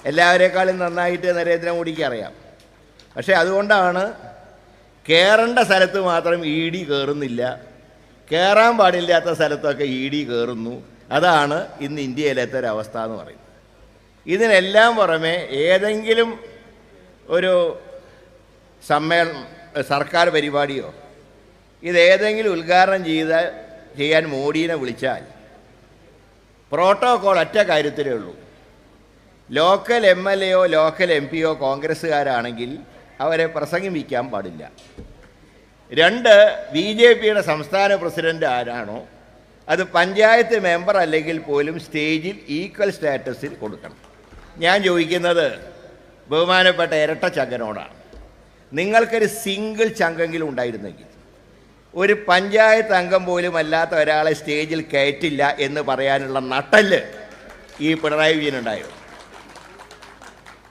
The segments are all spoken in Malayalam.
എല്ലാവരെക്കാളും നന്നായിട്ട് നരേന്ദ്രമോദിക്ക് അറിയാം. പക്ഷേ അതുകൊണ്ടാണ് കയറേണ്ട സ്ഥലത്ത് മാത്രം ഇ ഡി കയറുന്നില്ല, കയറാൻ പാടില്ലാത്ത സ്ഥലത്തൊക്കെ ഇ ഡി കയറുന്നു. അതാണ് ഇന്ന് ഇന്ത്യയിലത്തെ ഒരവസ്ഥ എന്ന് പറയുന്നത്. ഇതിനെല്ലാം പുറമെ ഏതെങ്കിലും ഒരു സർക്കാർ പരിപാടിയോ ഇതേതെങ്കിലും ഉദ്ഘാടനം ചെയ്യാൻ മോഡിയെ വിളിച്ചാൽ പ്രോട്ടോക്കോൾ ഒറ്റ കാര്യത്തിലേ ഉള്ളൂ. ലോക്കൽ എം എൽ എയോ ലോക്കൽ എം പിയോ കോൺഗ്രസ്സുകാരാണെങ്കിൽ അവരെ പ്രസംഗിപ്പിക്കാൻ പാടില്ല. 2, ബി ജെ പിയുടെ സംസ്ഥാന പ്രസിഡൻ്റ് ആരാണോ അത് പഞ്ചായത്ത് മെമ്പർ അല്ലെങ്കിൽ പോലും സ്റ്റേജിൽ ഈക്വൽ സ്റ്റാറ്റസിൽ കൊടുക്കണം. ഞാൻ ചോദിക്കുന്നത് ബഹുമാനപ്പെട്ട ഇരട്ട ചങ്കനോടാണ്. നിങ്ങൾക്കൊരു സിംഗിൾ ചങ്കെങ്കിലും ഉണ്ടായിരുന്നെങ്കിൽ ഒരു പഞ്ചായത്ത് അംഗം പോലും അല്ലാത്ത ഒരാളെ സ്റ്റേജിൽ കയറ്റില്ല എന്ന് പറയാനുള്ള നട്ടല് ഈ പിണറായി വിജയനുണ്ടായിരുന്നു.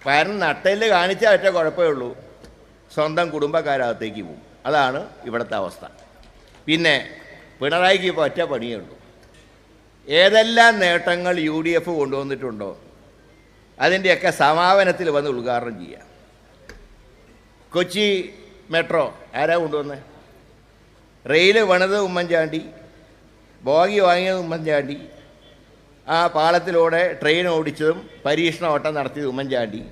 കാരണം നട്ടല് കാണിച്ചാൽ ഒറ്റ കുഴപ്പമേ ഉള്ളൂ, സ്വന്തം കുടുംബക്കാരകത്തേക്ക് പോകും. അതാണ് ഇവിടുത്തെ അവസ്ഥ. പിന്നെ പിണറായിക്ക് ഇപ്പോൾ ഒറ്റ പണിയേ ഉള്ളൂ. ഏതെല്ലാം നേട്ടങ്ങൾ UDF കൊണ്ടുവന്നിട്ടുണ്ടോ അതിൻ്റെയൊക്കെ സമാപനത്തിൽ വന്ന് ഉദ്ഘാടനം ചെയ്യുക. കൊച്ചി മെട്രോ ആരാ കൊണ്ടുവന്നത്? റെയിൽ പണിത് ഉമ്മൻചാണ്ടി, ബോഗി വാങ്ങിയത് ഉമ്മൻചാണ്ടി, ആ പാളത്തിലൂടെ ട്രെയിൻ ഓടിച്ചതും പരീക്ഷണ ഓട്ടം നടത്തിയത് ഉമ്മൻചാണ്ടി,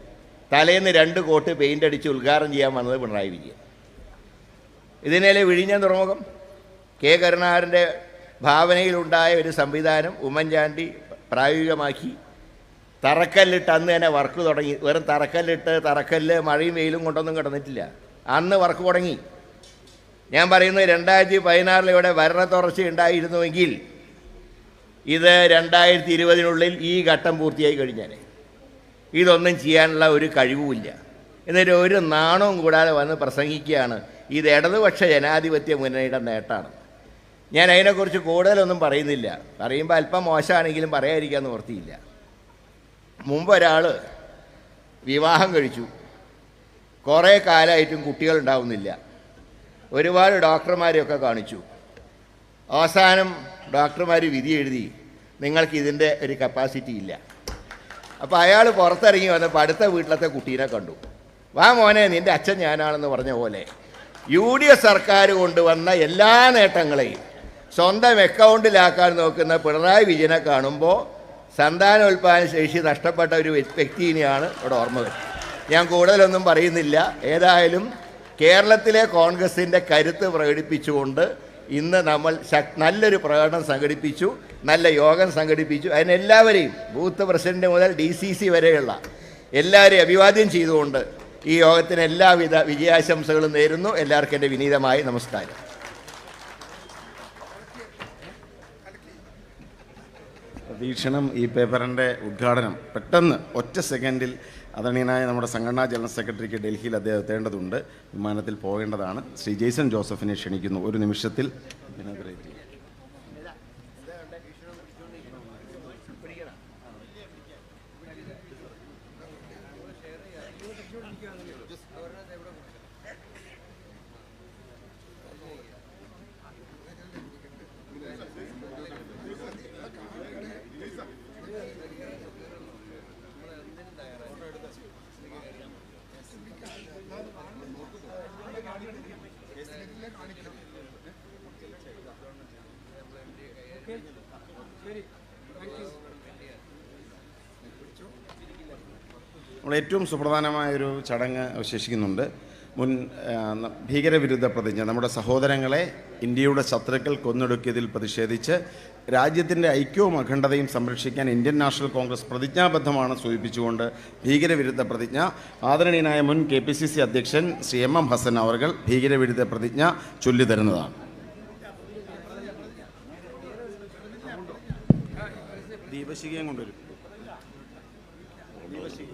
തലേന്ന് 2 കോട്ട് പെയിൻ്റ് അടിച്ച് ഉദ്ഘാടനം ചെയ്യാൻ വന്നത് പിണറായി വിജയൻ. ഇതിനേലെ വിഴിഞ്ഞം തുറമുഖം കെ കരുണാകരൻ്റെ ഭാവനയിലുണ്ടായ ഒരു സംവിധാനം ഉമ്മൻചാണ്ടി പ്രായോഗികമാക്കി. തറക്കല്ലിട്ട് അന്ന് തന്നെ വർക്ക് തുടങ്ങി. വെറും തറക്കല്ല് മഴയും വെയിലും കൊണ്ടൊന്നും കിടന്നിട്ടില്ല, അന്ന് വർക്ക് തുടങ്ങി. ഞാൻ പറയുന്നത് 2016 ഇവിടെ ഭരണ തുടർച്ച ഉണ്ടായിരുന്നുവെങ്കിൽ ഇത് 2020 ഈ ഘട്ടം പൂർത്തിയായി കഴിഞ്ഞാൽ. ഇതൊന്നും ചെയ്യാനുള്ള ഒരു കഴിവുമില്ല. എന്നിട്ട് ഒരു നാണവും കൂടാതെ വന്ന് പ്രസംഗിക്കുകയാണ് ഇത് ഇടതുപക്ഷ ജനാധിപത്യ മുന്നണിയുടെ നേട്ടമാണ്. ഞാൻ അതിനെക്കുറിച്ച് കൂടുതലൊന്നും പറയുന്നില്ല, പറയുമ്പോൾ അല്പം മോശമാണെങ്കിലും പറയാതിരിക്കാൻ നിവൃത്തിയില്ല. മുമ്പ് ഒരാൾ വിവാഹം കഴിച്ചു, കുറേ കാലമായിട്ടും കുട്ടികളുണ്ടാവുന്നില്ല, ഒരുപാട് ഡോക്ടർമാരെയൊക്കെ കാണിച്ചു. അവസാനം ഡോക്ടർമാർ വിധി എഴുതി നിങ്ങൾക്ക് ഇതിൻ്റെ ഒരു കപ്പാസിറ്റി ഇല്ല. അപ്പോൾ അയാൾ പുറത്തിറങ്ങി വന്നപ്പോൾ അടുത്ത വീട്ടിലത്തെ കുട്ടീനെ കണ്ടു. വാ മോനെ നിൻ്റെ അച്ഛൻ ഞാനാണെന്ന് പറഞ്ഞ പോലെ UDF സർക്കാർ കൊണ്ടുവന്ന എല്ലാ നേട്ടങ്ങളെയും സ്വന്തം അക്കൗണ്ടിലാക്കാൻ നോക്കുന്ന പിണറായി വിജയനെ കാണുമ്പോൾ സന്താനോൽപാദന ശേഷി നഷ്ടപ്പെട്ട ഒരു വ്യക്തിയെയാണ് ഇവിടെ ഓർമ്മ വരുന്നത്. ഞാൻ കൂടുതലൊന്നും പറയുന്നില്ല. ഏതായാലും കേരളത്തിലെ കോൺഗ്രസിൻ്റെ കരുത്ത് പ്രകടിപ്പിച്ചുകൊണ്ട് ഇന്ന് നമ്മൾ നല്ലൊരു പ്രകടനം സംഘടിപ്പിച്ചു, നല്ല യോഗം സംഘടിപ്പിച്ചു. അതിനെല്ലാവരെയും ബൂത്ത് പ്രസിഡന്റ് മുതൽ DCC വരെയുള്ള എല്ലാവരെയും അഭിവാദ്യം ചെയ്തുകൊണ്ട് ഈ യോഗത്തിന് എല്ലാവിധ വിജയാശംസകളും നേരുന്നു. എല്ലാവർക്കും എൻ്റെ വിനീതമായ നമസ്കാരം. വീക്ഷണം ഈ പേപ്പറിൻ്റെ ഉദ്ഘാടനം പെട്ടെന്ന് ഒറ്റ സെക്കൻഡിൽ ആദരണീയനായ നമ്മുടെ സംഘടനാ ജനറൽ സെക്രട്ടറിക്ക് ഡൽഹിയിൽ അദ്ദേഹം എത്തേണ്ടതുണ്ട്, വിമാനത്തിൽ പോകേണ്ടതാണ്. ശ്രീ ജെയ്സൺ ജോസഫിനെ ക്ഷണിക്കുന്നു. ഒരു നിമിഷത്തിൽ നമ്മൾ ഏറ്റവും സുപ്രധാനമായൊരു ചടങ്ങ് അവശേഷിക്കുന്നുണ്ട്. മുൻ ഭീകരവിരുദ്ധ പ്രതിജ്ഞ, നമ്മുടെ സഹോദരങ്ങളെ ഇന്ത്യയുടെ ശത്രുക്കൾ കൊന്നൊടുക്കിയതിൽ പ്രതിഷേധിച്ച് രാജ്യത്തിൻ്റെ ഐക്യവും അഖണ്ഡതയും സംരക്ഷിക്കാൻ ഇന്ത്യൻ നാഷണൽ കോൺഗ്രസ് പ്രതിജ്ഞാബദ്ധമാണ് സൂചിപ്പിച്ചുകൊണ്ട് ഭീകരവിരുദ്ധ പ്രതിജ്ഞ ആദരണീയനായ മുൻ KPCC അധ്യക്ഷൻ ശ്രീ MM ഹസൻ അവർ ഭീകരവിരുദ്ധ പ്രതിജ്ഞ ചൊല്ലിത്തരുന്നതാണ്. ദീപശിഖയും കൊണ്ടുവരും. ദീപശിഖ